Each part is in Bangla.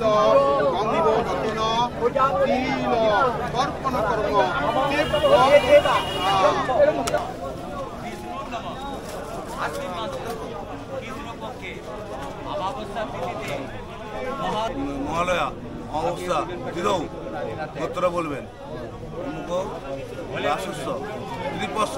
তিল গন্ধ রতন তিল তর্পণ কর্ম মহালয়া অমাবস্যা দিলেও গোত্র বলবেন রাশস্য ত্রিপস্য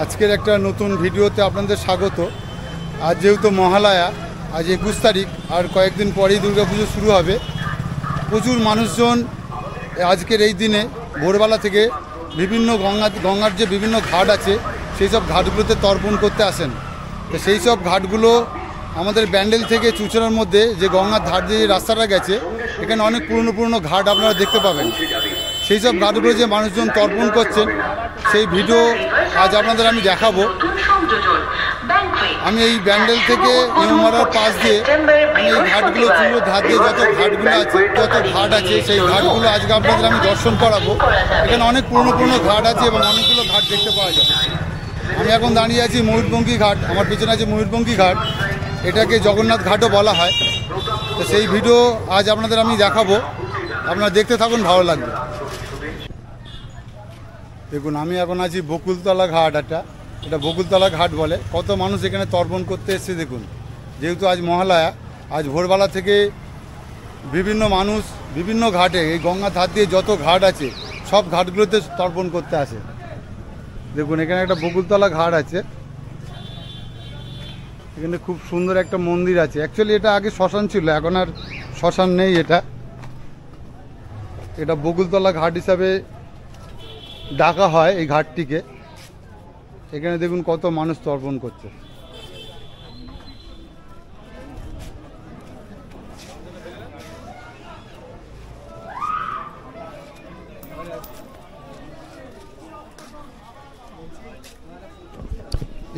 আজকের একটা নতুন ভিডিওতে আপনাদের স্বাগত। আজ যেহেতু মহালয়া, আজ 21 তারিখ, আর কয়েকদিন পরেই দুর্গাপুজো শুরু হবে। প্রচুর মানুষজন আজকের এই দিনে ভোরবেলা থেকে বিভিন্ন গঙ্গার যে বিভিন্ন ঘাট আছে সেই সব ঘাটগুলোতে তর্পণ করতে আসেন। তো সেই সব ঘাটগুলো আমাদের ব্যান্ডেল থেকে চুচড়ার মধ্যে যে গঙ্গার ধার দিয়ে রাস্তাটা গেছে, এখানে অনেক পুরনো ঘাট আপনারা দেখতে পাবেন। সেই সব ঘাটগুলো যে মানুষজন তর্পণ করছেন সেই ভিডিও আজ আপনাদের আমি দেখাবো। আমি এই ব্যান্ডেল থেকে নিউমারার পাশ দিয়ে আমি এই ঘাটগুলো চুলোর ধার দিয়ে যত ঘাট আছে সেই ঘাটগুলো আজকে আপনাদের আমি দর্শন করাবো। এখানে অনেক পুরনো ঘাট আছে এবং অনেকগুলো ঘাট দেখতে পাওয়া যায়। আমি এখন দাঁড়িয়ে আছি ময়ূরপঙ্খী ঘাট, আমার পিছনে আছে ময়ূরপঙ্খী ঘাট, এটাকে জগন্নাথ ঘাটও বলা হয়। তো সেই ভিডিও আজ আপনাদের আমি দেখাবো, আপনারা দেখতে থাকুন, ভালো লাগবে। দেখুন আমি এখন আছি বকুলতলা ঘাট, এটা বকুলতলা ঘাট বলে। কত মানুষ এখানে তর্পণ করতে এসছে দেখুন। যেহেতু আজ মহালয়া, আজ ভোরবেলা থেকে বিভিন্ন মানুষ বিভিন্ন ঘাটে, এই গঙ্গা ধার দিয়ে যত ঘাট আছে সব ঘাটগুলোতে তর্পণ করতে আসে। দেখুন এখানে একটা বকুলতলা ঘাট আছে, এখানে খুব সুন্দর একটা মন্দির আছে। অ্যাকচুয়ালি এটা আগে শ্মশান ছিল, এখন আর শ্মশান নেই। এটা বকুলতলা ঘাট হিসাবে ডাকা হয় এই ঘাটটিকে। এখানে দেখুন কত মানুষ তর্পণ করছে।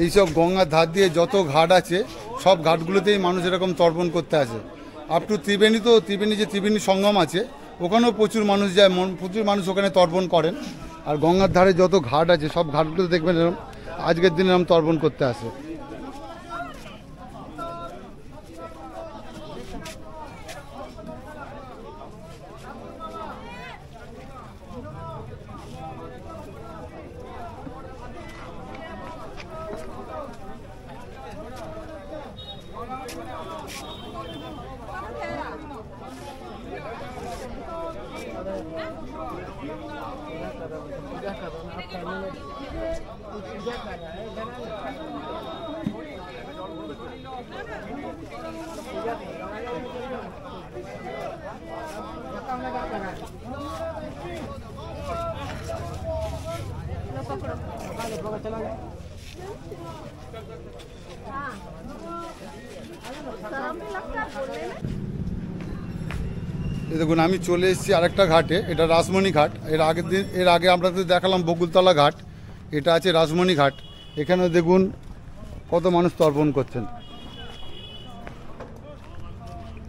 এইসব গঙ্গার ধার দিয়ে যত ঘাট আছে সব ঘাটগুলোতেই মানুষ এরকম তর্পণ করতে আসে। আপ টু ত্রিবেণী, তো ত্রিবেণী সঙ্গম আছে, ওখানেও প্রচুর মানুষ যায়, প্রচুর মানুষ ওখানে তর্পণ করেন। আর গঙ্গার ধারে যত ঘাট আছে সব ঘাটগুলোতে দেখবেন এরকম আজকের দিনে এরকম তর্পণ করতে আসে। দেখুন আমি চলে এসেছি আরেকটা ঘাটে, এটা রাসমণি ঘাট। এর আগে আপনাদের দেখালাম বকুলতলা ঘাট, এটা আছে রাসমণি ঘাট। এখানে দেখুন কত মানুষ তর্পণ করছেন।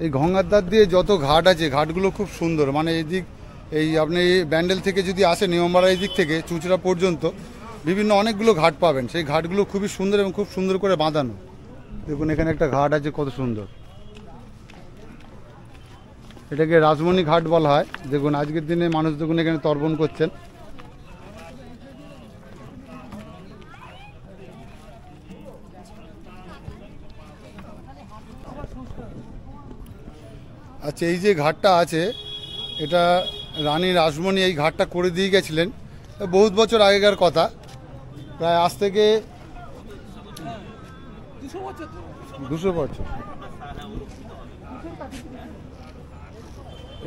এই গঙ্গার ধার দিয়ে যত ঘাট আছে ঘাটগুলো খুব সুন্দর, মানে আপনি ব্যান্ডেল থেকে যদি আসেন নিয়মবাড়া এই দিক থেকে চুচড়া পর্যন্ত বিভিন্ন অনেকগুলো ঘাট পাবেন। সেই ঘাটগুলো খুবই সুন্দর এবং খুব সুন্দর করে বাঁধানো। দেখুন এখানে একটা ঘাট আছে কত সুন্দর, এটাকে রাসমণি ঘাট বলা হয়। দেখুন আজকের দিনে মানুষ দেখুন এখানে তর্পণ করছেন। আচ্ছা এই যে ঘাটটা আছে এটা রানী রাসমণি এই ঘাটটা করে দিয়ে গেছিলেন বহুত বছর আগেকার কথা, প্রায় আজ থেকে 200 বছর।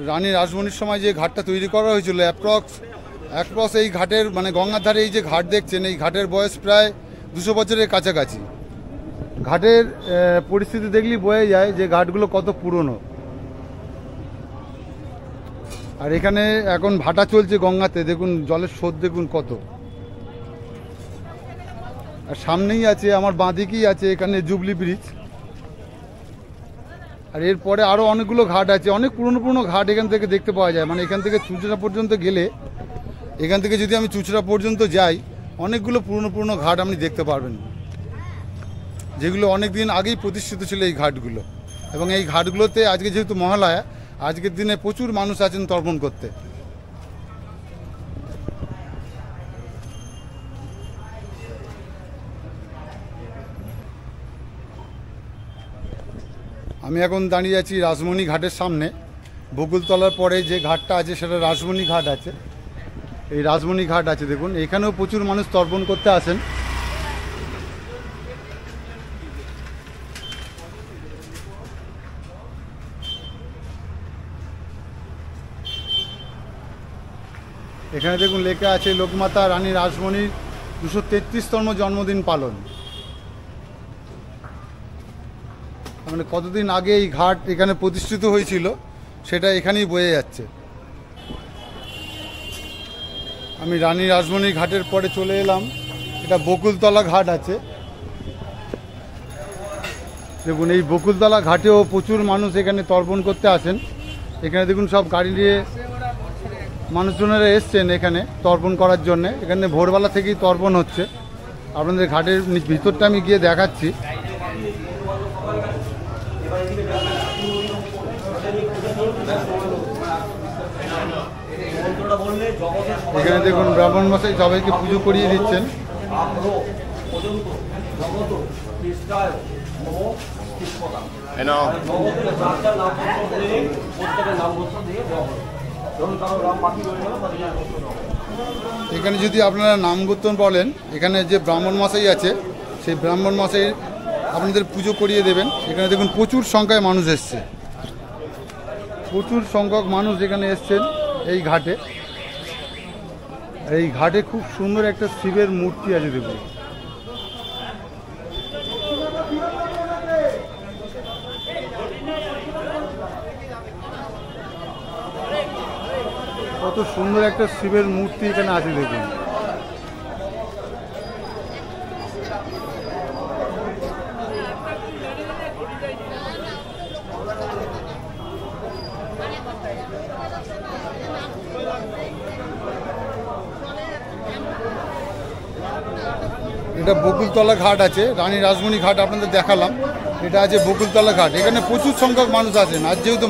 রানী রাসমণির সময় যে ঘাটটা তৈরি করা হয়েছিল অ্যাপ্রক্স এই ঘাটের মানে গঙ্গার ধারে এই যে ঘাট দেখছেন এই ঘাটের বয়স প্রায় 200 বছরের কাছাকাছি। ঘাটের পরিস্থিতি দেখলেই বোঝা যায় যে ঘাটগুলো কত পুরনো। আর এখানে এখন ভাটা চলছে গঙ্গাতে, দেখুন জলের স্রোত দেখুন কত। আর সামনেই আছে আমার বাঁদিকেই আছে এখানে জুবলি ব্রিজ। আর এরপরে আরও অনেকগুলো ঘাট আছে, অনেক পুরনো পুরনো ঘাট এখান থেকে দেখতে পাওয়া যায়। মানে এখান থেকে চুঁচুড়া পর্যন্ত গেলে, এখান থেকে যদি আমি চুঁচুড়া পর্যন্ত যাই, অনেকগুলো পুরনো পুরনো ঘাট আপনি দেখতে পারবেন, যেগুলো অনেক দিন আগেই প্রতিষ্ঠিত ছিল এই ঘাটগুলো। এবং এই ঘাটগুলোতে আজকে যেহেতু মহালয়া, আজকের দিনে প্রচুর মানুষ আছেন তর্পণ করতে। আমি এখন দাঁড়িয়ে আছি রাসমণি ঘাটের সামনে। বকুলতলার পরে যে ঘাটটা আছে সেটা রাসমণি ঘাট আছে। এই রাসমণি ঘাট আছে, দেখুন এখানেও প্রচুর মানুষ তর্পণ করতে আসেন। এখানে দেখুন লেখা আছে লোকমাতা রানী রাসমণির 233তম জন্মদিন পালন। মানে কতদিন আগে এই ঘাট এখানে প্রতিষ্ঠিত হয়েছিল সেটা এখানেই বয়ে যাচ্ছে। আমি রানী রাসমণির ঘাটের পরে চলে এলাম, এটা বকুলতলা ঘাট আছে। দেখুন এই বকুলতলা ঘাটেও প্রচুর মানুষ এখানে তর্পণ করতে আসেন। এখানে দেখুন সব গাড়ি নিয়ে মানুষজনেরা এসছেন এখানে তর্পণ করার জন্যে। এখানে ভোরবেলা থেকেই তর্পণ হচ্ছে। আপনাদের ঘাটের ভিতরটা আমি গিয়ে দেখাচ্ছি। এখানে দেখুন ব্রাহ্মণ মশাই সবাইকে পুজো করিয়ে দিচ্ছেন। এখানে যদি আপনারা নাম গোত্র বলেন, এখানে যে ব্রাহ্মণ মশাই আছে সেই ব্রাহ্মণ মশাই আপনাদের পুজো করিয়ে দেবেন। এখানে দেখুন প্রচুর সংখ্যায় মানুষ এসছে, প্রচুর সংখ্যক মানুষ এখানে এসছেন এই ঘাটে। এই ঘাটে খুব সুন্দর একটা শিবের মূর্তি আছে, দেখুন কত সুন্দর একটা শিবের মূর্তি এখানে আছে, দেখুন। এটা বকুলতলা ঘাট আছে, রানী রাসমণি ঘাট আপনাদের দেখালাম, এটা আছে বকুলতলা ঘাট। এখানে প্রচুর সংখ্যক মানুষ আসেন। আজ যেহেতু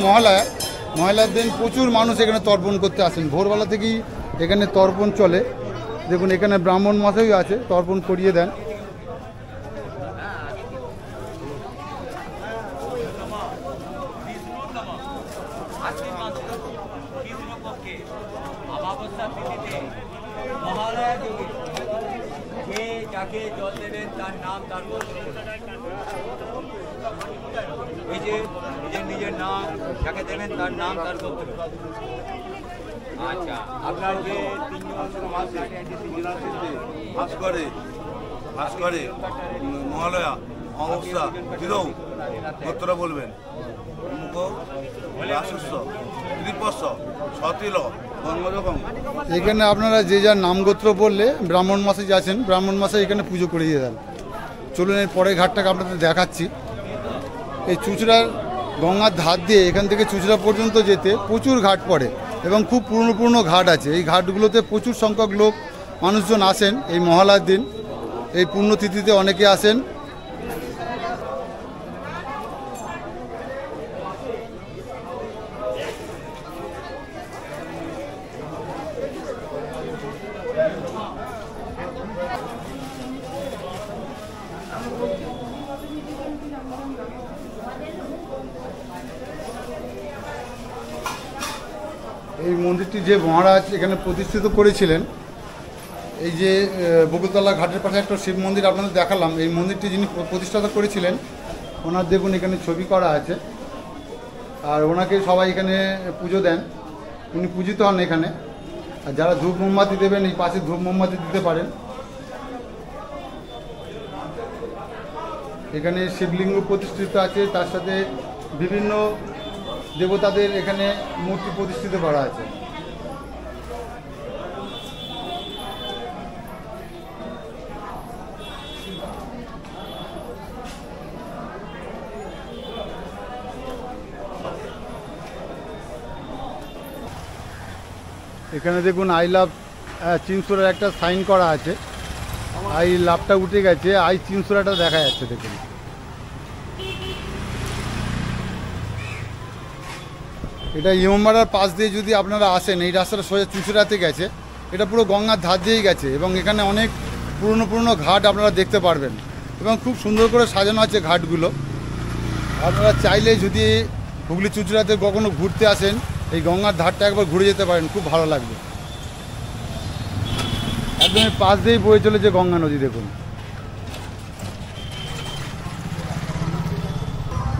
মহালয়ার দিন প্রচুর মানুষ এখানে তর্পণ করতে আসেন। ভোরবেলা থেকেই এখানে তর্পণ চলে। দেখুন এখানে ব্রাহ্মণ মশাই আছে, তর্পণ করিয়ে দেন। যাকে জল দেবেন তার নাম তার গোত্র। এই যে নিজের নাম যাকে দেবেন তার নাম তার গোত্র। আচ্ছা, আপনার যে ভাস্করে মহালয়া অমাবস্যা দিলেও গোত্র বলবেন। এখানে আপনারা যে যার নাম গোত্র বললে ব্রাহ্মণ মাসে আছেন, ব্রাহ্মণ মাসে এখানে পুজো করে দিয়ে দেন। চলুন এর পরের ঘাটটাকে আপনাদের দেখাচ্ছি। এই চুঁচুড়ার গঙ্গার ধার দিয়ে এখান থেকে চুঁচুড়া পর্যন্ত যেতে প্রচুর ঘাট পড়ে এবং খুব পুরনো পুরনো ঘাট আছে। এই ঘাটগুলোতে প্রচুর সংখ্যক লোক মানুষজন আসেন এই মহালয়ার দিন। এই পুণ্যতিথিতে অনেকে আসেন। এই মন্দিরটি যে মহারাজ এখানে প্রতিষ্ঠিত করেছিলেন, এই যে বকুলতলা ঘাটের পাশে একটা শিব মন্দির আপনাদের দেখালাম, এই মন্দিরটি যিনি প্রতিষ্ঠাতা করেছিলেন ওনার দেখুন এখানে ছবি করা আছে। আর ওনাকে সবাই এখানে পুজো দেন, উনি পূজিত হন এখানে। আর যারা ধূপ মোমবাতি দেবেন এই পাশে ধূপ মোমবাতি দিতে পারেন। এখানে শিবলিঙ্গ প্রতিষ্ঠিত আছে, তার সাথে বিভিন্ন দেবতাদের এখানে মূর্তি প্রতিষ্ঠিত করা আছে। এখানে দেখুন আই লাভ চিনসুরার একটা সাইন করা আছে, আই লাভটা উঠে গেছে, আই চিনসুরাটা দেখা যাচ্ছে দেখুন। এটা ইমামবাড়ার পাশ দিয়ে যদি আপনারা আসেন, এই রাস্তাটা সোজা চুঁচুড়াতে গেছে, এটা পুরো গঙ্গার ধার দিয়েই গেছে এবং এখানে অনেক পুরনো পুরনো ঘাট আপনারা দেখতে পারবেন এবং খুব সুন্দর করে সাজানো আছে ঘাটগুলো। আপনারা চাইলে যদি হুগলি চুঁচুড়াতে কখনো ঘুরতে আসেন, এই গঙ্গার ধারটা একবার ঘুরে যেতে পারেন, খুব ভালো লাগবে। একদম পাশ দিয়েই বয়ে চলেছে গঙ্গা নদী দেখুন।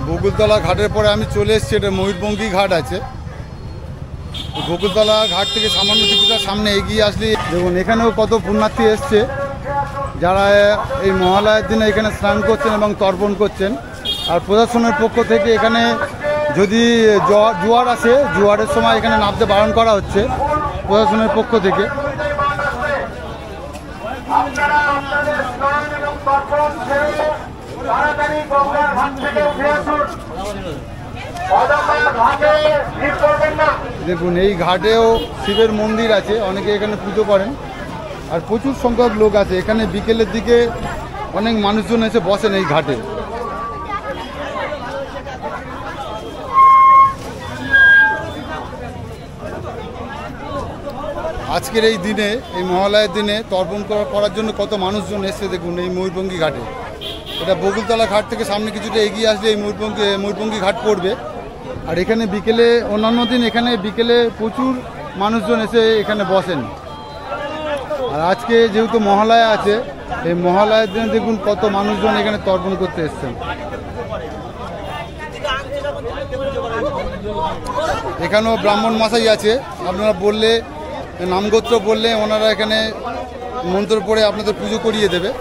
বকুলতলা ঘাটের পরে আমি চলে এসেছি, এটা ময়ূরপঙ্খী ঘাট আছে। বকুলতলা ঘাট থেকে সামান্য কিছুটা সামনে এগিয়ে আসলে দেখুন এখানেও কত পুণ্যার্থী এসছে, যারা এই মহালয়ার দিনে এখানে স্নান করছেন এবং তর্পণ করছেন। আর প্রশাসনের পক্ষ থেকে এখানে যদি জোয়ার আসে, জোয়ারের সময় এখানে নামতে বারণ করা হচ্ছে প্রশাসনের পক্ষ থেকে। দেখুন এই ঘাটেও শিবের মন্দির আছে, অনেকে এখানে পুজো করেন আর প্রচুর সংখ্যক লোক আছে এখানে। বিকেলের দিকে অনেক মানুষজন এসে বসেন এই ঘাটে। আজকের এই দিনে, এই মহালয়ার দিনে তর্পণ করার জন্য কত মানুষজন এসছে দেখুন এই ময়ূরপঙ্খী ঘাটে। এটা বকুলতলা ঘাট থেকে সামনে কিছুটা এগিয়ে আসলে এই ময়ূরপঙ্খী ঘাট পড়বে। আর এখানে বিকেলে, অন্যান্য দিন এখানে বিকেলে প্রচুর মানুষজন এসে এখানে বসেন। আর আজকে যেহেতু মহালয়া আছে, এই মহালয়ার দিনে দেখুন কত মানুষজন এখানে তর্পণ করতে এসছেন। এখানেও ব্রাহ্মণ মশাই আছে, আপনারা বললে, নামগোত্র বললে ওনারা এখানে মন্ত্র পড়ে আপনাদের পুজো করিয়ে দেবে।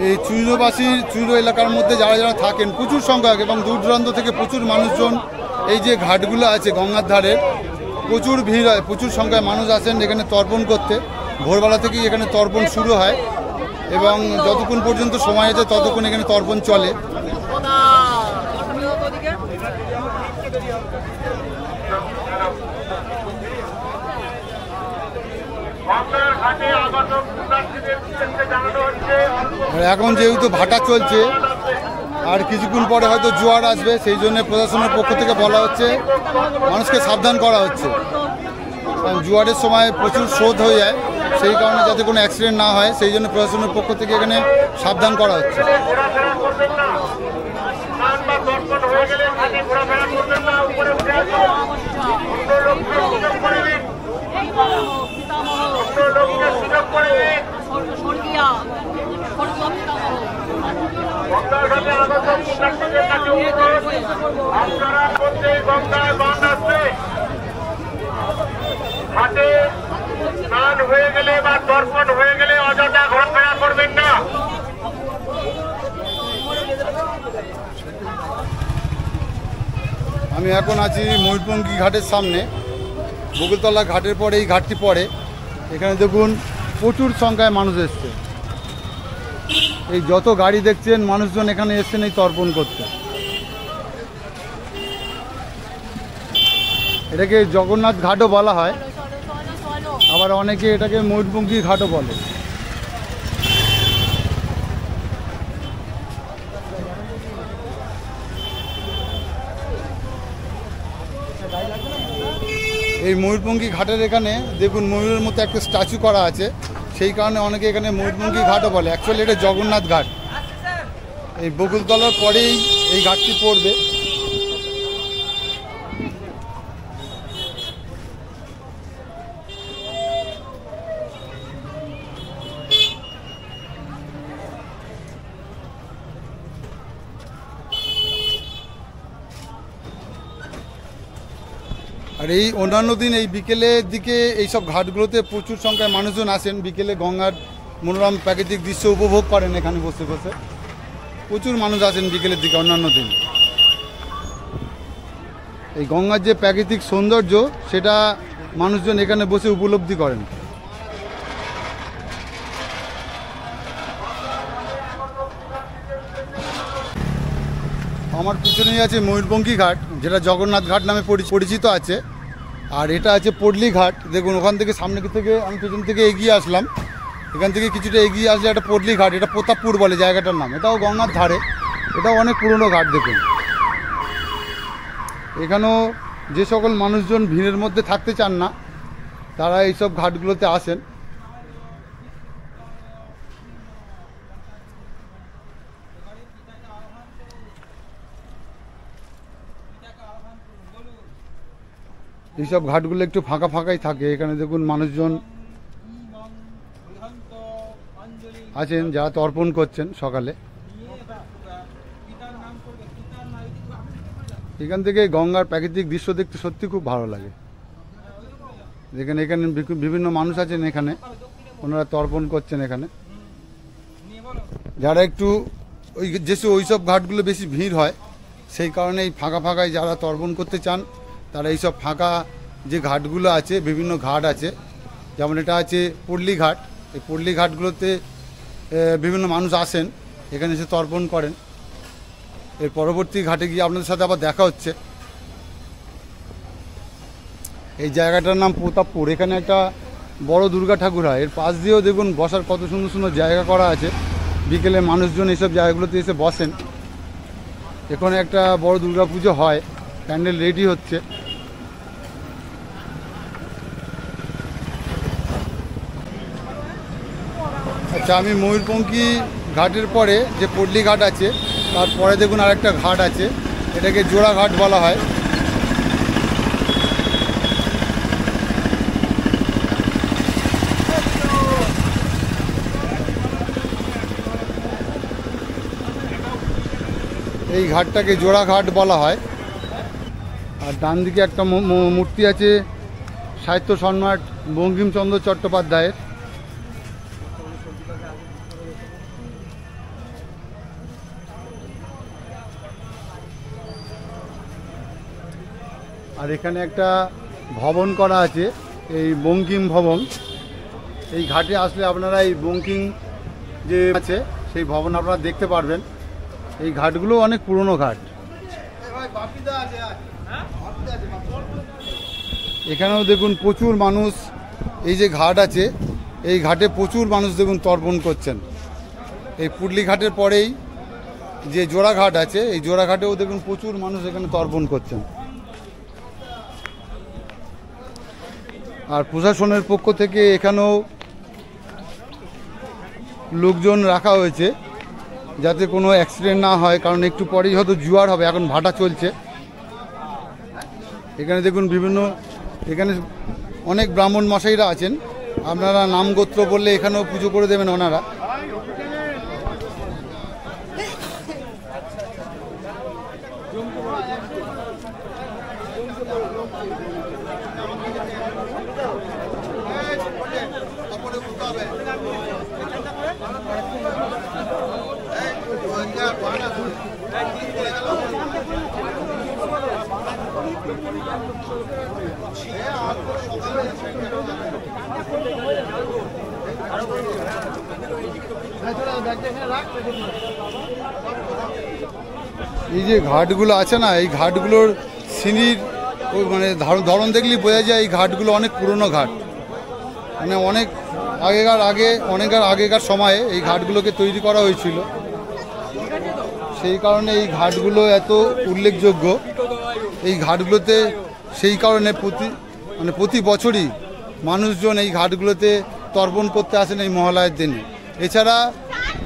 এই চুইরো এলাকার মধ্যে যারা যারা থাকেন প্রচুর সংখ্যক এবং দূর দূরান্ত থেকে প্রচুর মানুষজন, এই যে ঘাটগুলো আছে গঙ্গার ধারে প্রচুর ভিড় হয়, প্রচুর সংখ্যায় মানুষ আসেন এখানে তর্পণ করতে। ভোরবেলা থেকেই এখানে তর্পণ শুরু হয় এবং যতক্ষণ পর্যন্ত সময় আছে ততক্ষণ এখানে তর্পণ চলে। এখন যেহেতু ভাটা চলছে আর কিছুক্ষণ পরে হয়তো জোয়ার আসবে, সেই জন্য প্রশাসনের পক্ষ থেকে বলা হচ্ছে, মানুষকে সাবধান করা হচ্ছে। কারণ জোয়ারের সময় প্রচুর স্রোত হয়ে যায়, সেই কারণে যাতে কোনো অ্যাক্সিডেন্ট না হয় সেই জন্য প্রশাসনের পক্ষ থেকে এখানে সাবধান করা হচ্ছে। হাতে স্নান হয়ে গেলে বা তর্পণ হয়ে গেলে অযথা ঘোরাফেরা করবেন না। আমি এখন আছি ময়ূরপঙ্খী ঘাটের সামনে, বকুলতলা ঘাটের পরে এই ঘাটটি পড়ে। এখানে দেখুন প্রচুর সংখ্যায় মানুষ এসছে, এই যত গাড়ি দেখছেন মানুষজন এখানে এসছেন এই তর্পণ করতে। এটাকে জগন্নাথ ঘাটও বলা হয়, আবার অনেকে এটাকে ময়ূরপঙ্খী ঘাটও বলে। এই ময়ূরপঙ্খী ঘাটের এখানে দেখুন ময়ূরের মতো একটা স্ট্যাচু করা আছে, সেই কারণে অনেকে এখানে ময়ূরপঙ্খী ঘাটও বলে। অ্যাকচুয়ালি এটা জগন্নাথ ঘাট। এই বকুলতলার পরেই এই ঘাটটি পড়বে। আর এই অন্যান্য দিন এই বিকেলের দিকে এইসব ঘাটগুলোতে প্রচুর সংখ্যায় মানুষজন আসেন, বিকেলে গঙ্গার মনোরম প্রাকৃতিক দৃশ্য উপভোগ করেন এখানে বসে বসে। প্রচুর মানুষ আসেন বিকেলের দিকে অন্যান্য দিন। এই গঙ্গার যে প্রাকৃতিক সৌন্দর্য সেটা মানুষজন এখানে বসে উপলব্ধি করেন। আমার পিছনেই আছে ময়ূরপঙ্খী ঘাট, যেটা জগন্নাথ ঘাট নামে পরিচিত আছে। আর এটা আছে পডলি ঘাট। দেখুন ওখান থেকে সামনে থেকে আমি পেছন থেকে এগিয়ে আসলাম, এখান থেকে কিছুটা এগিয়ে আসলে একটা পডলি ঘাট, এটা প্রতাপপুর বলে জায়গাটার নাম। এটাও গঙ্গার ধারে, এটাও অনেক পুরনো ঘাট। দেখুন এখানেও যে সকল মানুষজন ভিড়ের মধ্যে থাকতে চান না তারা এইসব ঘাটগুলোতে আসেন। এইসব ঘাটগুলো একটু ফাঁকা ফাঁকাই থাকে। এখানে দেখুন মানুষজন আছেন যারা তর্পণ করছেন সকালে। এখান থেকে গঙ্গার প্রাকৃতিক দৃশ্য দেখতে সত্যি খুব ভালো লাগে। এখানে বিভিন্ন মানুষ আছেন, এখানে ওনারা তর্পণ করছেন। এখানে যারা একটু ওইসব ঘাটগুলো বেশি ভিড় হয় সেই কারণে এই ফাঁকা ফাঁকায় যারা তর্পণ করতে চান তারা এইসব ফাঁকা যে ঘাটগুলো আছে, বিভিন্ন ঘাট আছে, যেমন এটা আছে পডলি ঘাট। এই পডলি ঘাটগুলোতে বিভিন্ন মানুষ আসেন, এখানে এসে তর্পণ করেন। এর পরবর্তী ঘাটে গিয়ে আপনাদের সাথে আবার দেখা হচ্ছে। এই জায়গাটার নাম প্রতাপপুর। এখানে একটা বড় দুর্গা ঠাকুর হয়, এর পাশ দিয়েও দেখুন বসার কত সুন্দর সুন্দর জায়গা করা আছে। বিকেলে মানুষজন এইসব জায়গাগুলোতে এসে বসেন। এখানে একটা বড় দুর্গা পুজো হয়, প্যান্ডেল রেডি হচ্ছে। আচ্ছা, আমি ময়ূরপঙ্খী ঘাটের পরে যে পডলি ঘাট আছে তারপরে দেখুন আরেকটা ঘাট আছে, এটাকে জোড়া ঘাট বলা হয়। এই ঘাটটাকে জোড়া ঘাট বলা হয়। আর ডান দিকে একটা মূর্তি আছে সাহিত্য সম্রাট বঙ্কিমচন্দ্র চট্টোপাধ্যায়ের। আর এখানে একটা ভবন করা আছে, এই বঙ্কিম ভবন। এই ঘাটে আসলে আপনারা এই বঙ্কিম যে আছে সেই ভবন আপনারা দেখতে পারবেন। এই ঘাটগুলো অনেক পুরনো ঘাট। এখানেও দেখুন প্রচুর মানুষ, এই যে ঘাট আছে এই ঘাটে প্রচুর মানুষ দেখুন তর্পণ করছেন। এই পুডলি ঘাটের পরেই যে জোড়া ঘাট আছে, এই জোড়া ঘাটেও দেখুন প্রচুর মানুষ এখানে তর্পণ করছেন। আর প্রশাসনের পক্ষ থেকে এখানেও লোকজন রাখা হয়েছে যাতে কোনো অ্যাক্সিডেন্ট না হয়, কারণ একটু পরেই হয়তো জোয়ার হবে, এখন ভাটা চলছে। এখানে দেখুন এখানে অনেক ব্রাহ্মণ মশাইরা আছেন, আপনারা নাম গোত্র বললে এখানেও পুজো করে দেবেন ওনারা। এই যে ঘাটগুলো আছে না, এই ঘাটগুলোর সিঁড়ির মানে ধরন দেখলেই বোঝা যায় এই ঘাটগুলো অনেক পুরনো ঘাট। মানে অনেক আগেকার সময়ে এই ঘাটগুলোকে তৈরি করা হয়েছিল, সেই কারণে এই ঘাটগুলো এত উল্লেখযোগ্য। এই ঘাটগুলোতে সেই কারণে প্রতি বছরই মানুষজন এই ঘাটগুলোতে তর্পণ করতে আসেন এই মহালয়ার দিনে। এছাড়া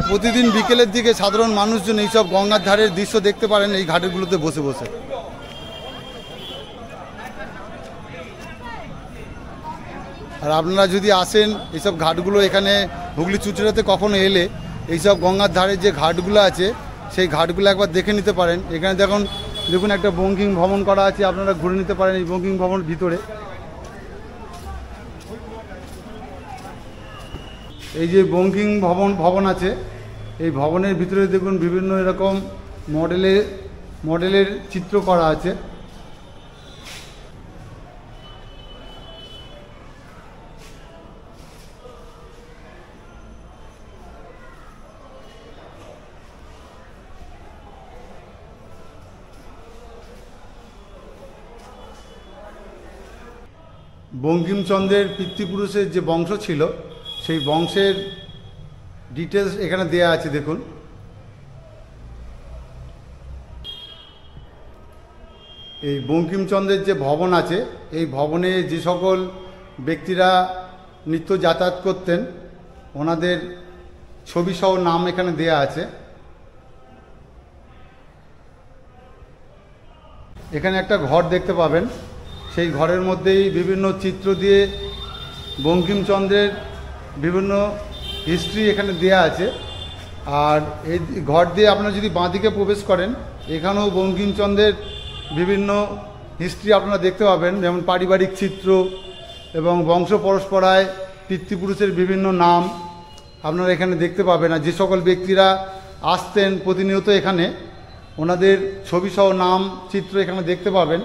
প্রতিদিন বিকেলের দিকে সাধারণ মানুষজন এইসব গঙ্গার ধারের দৃশ্য দেখতে পারেন এই ঘাটগুলোতে বসে বসে। আর আপনারা যদি আসেন এইসব ঘাটগুলো, এখানে হুগলি চুঁচুড়াতে কখনো এলে এইসব গঙ্গার ধারে যে ঘাটগুলো আছে সেই ঘাটগুলো একবার দেখে নিতে পারেন। এখানে দেখুন দেখুন একটা বঙ্কিম ভবন করা আছে, আপনারা ঘুরে নিতে পারেন এই বঙ্কিম ভবন ভিতরে। এই যে বঙ্কিম ভবন আছে, এই ভবনের ভিতরে দেখুন বিভিন্ন এরকম মডেলের চিত্র করা আছে। বঙ্কিমচন্দ্রের পিতৃপুরুষের যে বংশ ছিল সেই বংশের ডিটেলস এখানে দেয়া আছে। দেখুন এই বঙ্কিমচন্দ্রের যে ভবন আছে, এই ভবনে যে সকল ব্যক্তিরা নিত্য যাতায়াত করতেন ওনাদের ছবিসহ নাম এখানে দেয়া আছে। এখানে একটা ঘর দেখতে পাবেন, সেই ঘরের মধ্যেই বিভিন্ন চিত্র দিয়ে বঙ্কিমচন্দ্রের বিভিন্ন হিস্ট্রি এখানে দেয়া আছে। আর এই ঘর দিয়ে আপনারা যদি বাঁদিকে প্রবেশ করেন, এখানেও বঙ্কিমচন্দ্রের বিভিন্ন হিস্ট্রি আপনারা দেখতে পাবেন, যেমন পারিবারিক চিত্র এবং বংশ পরম্পরায় পিতৃপুরুষের বিভিন্ন নাম আপনারা এখানে দেখতে পাবেন। আর যে সকল ব্যক্তিরা আসতেন প্রতিনিয়ত এখানে, ওনাদের ছবিসহ নাম চিত্র এখানে দেখতে পাবেন।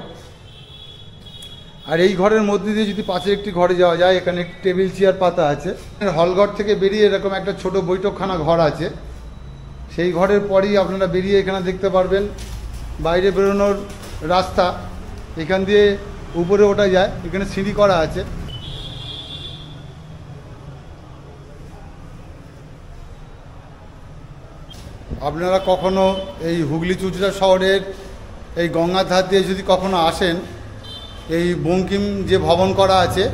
আর এই ঘরের মধ্যে দিয়ে যদি পাশের একটি ঘরে যাওয়া যায়, এখানে একটি টেবিল চেয়ার পাতা আছে। হলঘর থেকে বেরিয়ে এরকম একটা ছোট বৈঠকখানা ঘর আছে, সেই ঘরের পরেই আপনারা বেরিয়ে এখানে দেখতে পারবেন বাইরে বেরোনোর রাস্তা, এখান দিয়ে উপরে ওঠা যায়, এখানে সিঁড়ি করা আছে। আপনারা কখনো এই হুগলি চুঁচুড়া শহরের এই গঙ্গার ধার দিয়ে যদি কখনো আসেন, এই বঙ্কিম যে ভবন করা আছে,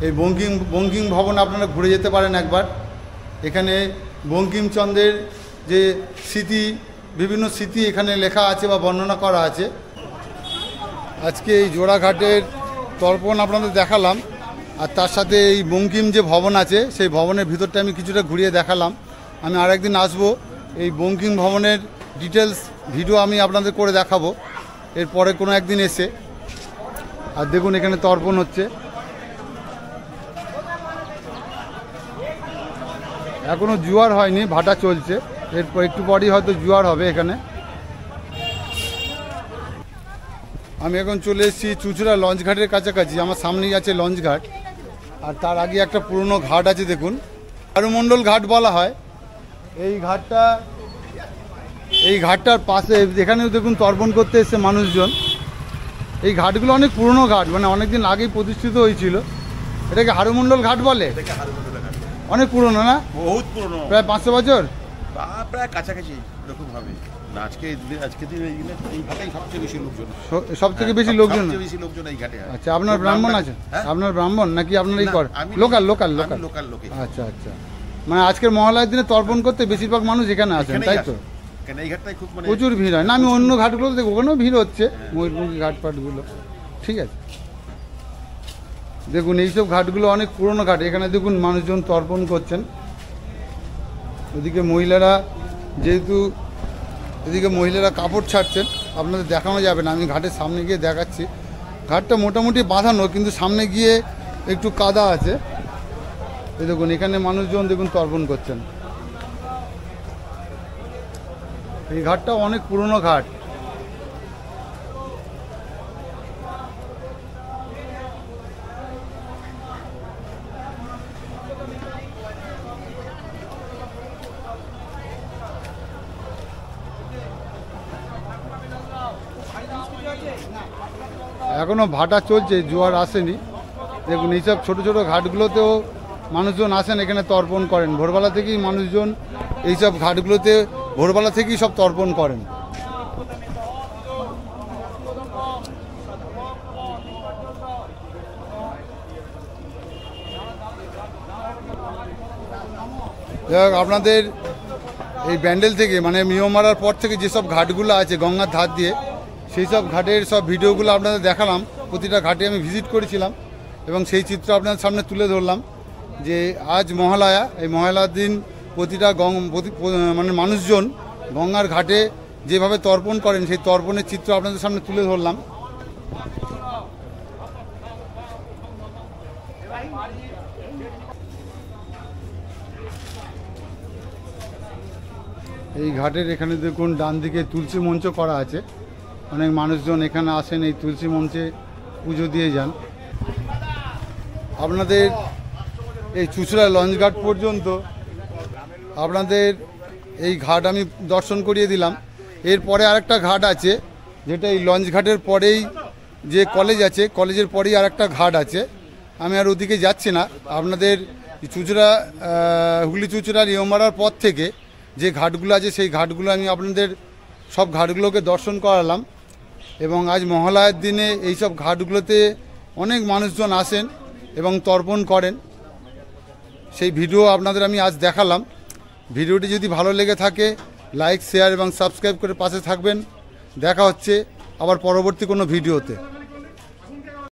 এই বঙ্কিম ভবন আপনারা ঘুরে যেতে পারেন একবার। এখানে বঙ্কিমচন্দ্রের যে স্মৃতি, বিভিন্ন স্মৃতি এখানে লেখা আছে বা বর্ণনা করা আছে। আজকে এই জোড়াঘাটের তর্পণ আপনাদের দেখালাম, আর তার সাথে এই বঙ্কিম যে ভবন আছে সেই ভবনের ভিতরটা আমি কিছুটা ঘুরিয়ে দেখালাম। আমি আরেকদিন আসবো, এই বঙ্কিম ভবনের ডিটেলস ভিডিও আমি আপনাদের করে দেখাবো এরপরে কোনো একদিন এসে। আর দেখুন এখানে তর্পণ হচ্ছে, এখনো জোয়ার হয়নি, ভাটা চলছে, এরপর একটু পরই হয়তো জোয়ার হবে এখানে। আমি এখন চলে এসেছি চুঁচুড়া লঞ্চ ঘাটের কাছাকাছি, আমার সামনেই আছে লঞ্চ ঘাট, আর তার আগে একটা পুরনো ঘাট আছে দেখুন, হারুমণ্ডল ঘাট বলা হয়। এই ঘাটটার পাশে এখানেও দেখুন তর্পণ করতে এসছে মানুষজন। এই ঘাটগুলো অনেক পুরনো ঘাট, মানে অনেকদিন আগেই প্রতিষ্ঠিত হয়েছিল। এটাকে হারুমণ্ডল ঘাট বলে, অনেক পুরনো না? বহুত পুরনো, প্রায় 500 বছর, প্রায় কাছাকাছি এরকম ভাবে। আজকে এই ঘাটেই সবচেয়ে বেশি লোকজন, সবথেকে বেশি লোকজন এই ঘাটে। আচ্ছা, আপনার ব্রাহ্মণ আছে? আপনার ব্রাহ্মণ নাকি আপনার এই কর লোকাল? লোক। আচ্ছা আচ্ছা, মানে আজকের মহালয়ার দিনে তর্পণ করতে বেশিরভাগ মানুষ এখানে আসেন, তাই তো? এই ঘাটটাই খুব প্রচুর ভিড় হয় না? আমি অন্য ঘাটগুলো দেখবো, ওখানেও ভিড় হচ্ছে, ময়ূরমুখী ঘাটপাটগুলো। ঠিক আছে, দেখুন এইসব ঘাটগুলো অনেক পুরনো ঘাট। এখানে দেখুন মানুষজন তর্পণ করছেন। ওদিকে মহিলারা, যেহেতু এদিকে মহিলারা কাপড় ছাড়ছেন, আপনাদের দেখানো যাবে না, আমি ঘাটের সামনে গিয়ে দেখাচ্ছি। ঘাটটা মোটামুটি বাঁধানো, কিন্তু সামনে গিয়ে একটু কাদা আছে। এই দেখুন এখানে মানুষজন দেখুন তর্পণ করছেন। এই ঘাটটা অনেক পুরনো ঘাট। এখনো ভাটা চলছে, জোয়ার আসেনি। দেখুন এইসব ছোট ছোট ঘাটগুলোতেও মানুষজন আসেন, এখানে তর্পণ করেন। ভোরবেলা থেকেই মানুষজন এইসব ঘাটগুলোতে ভোরবেলা থেকেই সব তর্পণ করেন। যাই হোক, আপনাদের এই ব্যান্ডেল থেকে, মানে মিয়মারার পর থেকে যেসব ঘাটগুলো আছে গঙ্গার ধার দিয়ে, সেই সব ঘাটের সব ভিডিওগুলো আপনাদের দেখালাম। প্রতিটা ঘাটে আমি ভিজিট করেছিলাম এবং সেই চিত্র আপনাদের সামনে তুলে ধরলাম যে আজ মহালয়া, এই মহালয়ার দিন প্রতিটা মানে মানুষজন গঙ্গার ঘাটে যেভাবে তর্পণ করেন সেই তর্পণের চিত্র আপনাদের সামনে তুলে ধরলাম। এই ঘাটের এখানে দেখুন ডান দিকে তুলসী মঞ্চ করা আছে, অনেক মানুষজন এখানে আসেন এই তুলসী মঞ্চে পুজো দিয়ে যান। আপনাদের এই চুঁচুড়া লঞ্চ ঘাট পর্যন্ত আপনাদের এই ঘাট আমি দর্শন করিয়ে দিলাম। এরপরে আরেকটা ঘাট আছে, যেটা এই লঞ্চ ঘাটের পরেই যে কলেজ আছে, কলেজের পরেই আরেকটা ঘাট আছে। আমি আর ওদিকে যাচ্ছি না, আপনাদের চুঁচুড়া হুগলি চুঁচুড়ার ইয়মারার পথ থেকে যে ঘাটগুলো আছে সেই ঘাটগুলো আমি আপনাদের সব ঘাটগুলোকে দর্শন করালাম। এবং আজ মহালয়ার দিনে এই সব ঘাটগুলোতে অনেক মানুষজন আসেন এবং তর্পণ করেন, সেই ভিডিও আপনাদের আমি আজ দেখালাম। ভিডিওটি যদি ভালো লেগে থাকে লাইক, শেয়ার এবং সাবস্ক্রাইব করে পাশে থাকবেন। দেখা হচ্ছে আবার পরবর্তী কোনো ভিডিওতে।